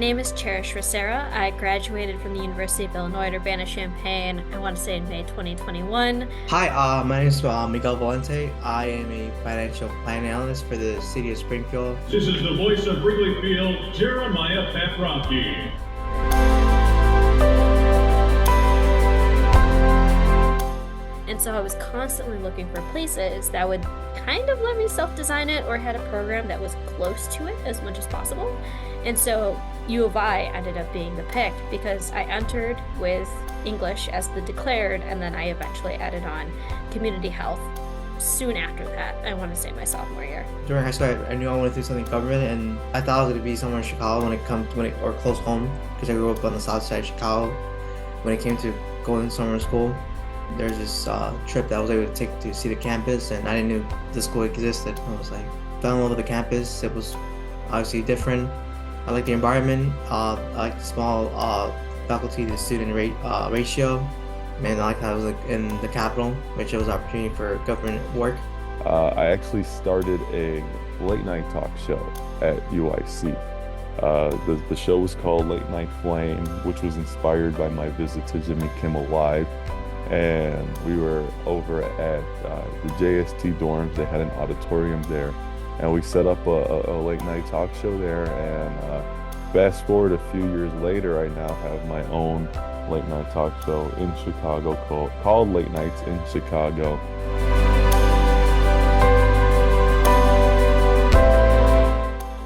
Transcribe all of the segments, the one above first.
name is Cherish Recera. I graduated from the University of Illinois at Urbana-Champaign, I want to say in May 2021. Hi, my name is Miguel Valente. I am a financial planning analyst for the city of Springfield. This is the voice of Wrigley Field, Jeremiah Paprocki. And so I was constantly looking for places that would kind of let me self-design it or had a program that was close to it as much as possible. And so U of I ended up being the pick because I entered with English as the declared, and then I eventually added on community health soon after that. I want to say my sophomore year. During high school, I knew I wanted to do something government, and I thought I was going to be somewhere in Chicago or close home, because I grew up on the south side of Chicago. When it came to going somewhere to school, there's this trip that I was able to take to see the campus, and I didn't know the school existed. I was like, fell in love with the campus. It was obviously different. I like the environment. I like the small faculty to student ratio, and I like how I was like in the capital, which was an opportunity for government work. I actually started a late night talk show at UIC. The show was called Late Night Flame, which was inspired by my visit to Jimmy Kimmel Live. And we were over at the JST dorms. They had an auditorium there, and we set up a late night talk show there. And fast forward a few years later, I now have my own late night talk show in Chicago called Late Nights in Chicago.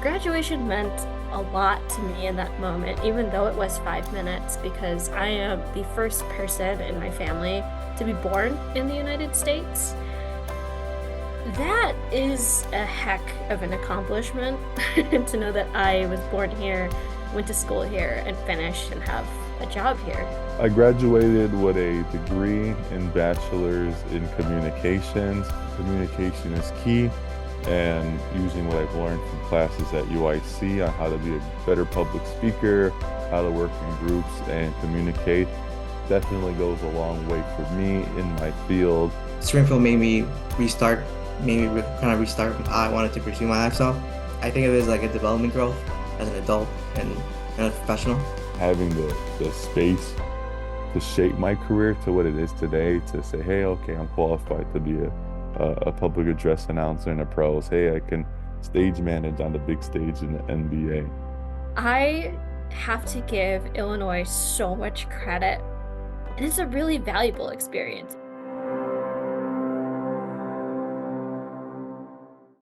Graduation meant a lot to me in that moment, even though it was 5 minutes, because I am the first person in my family to be born in the United States. That is a heck of an accomplishment to know that I was born here, went to school here, and finished and have a job here. I graduated with a degree in bachelor's in communications. Communication is key. And using what I've learned from classes at UIC on how to be a better public speaker, how to work in groups and communicate, definitely goes a long way for me in my field. Springfield made me restart how I wanted to pursue my lifestyle. I think of it as like a development growth as an adult and a professional. Having the space to shape my career to what it is today, to say, hey, okay, I'm qualified to be a public address announcer in the pros. Hey, I can stage manage on the big stage in the NBA. I have to give Illinois so much credit. It is a really valuable experience.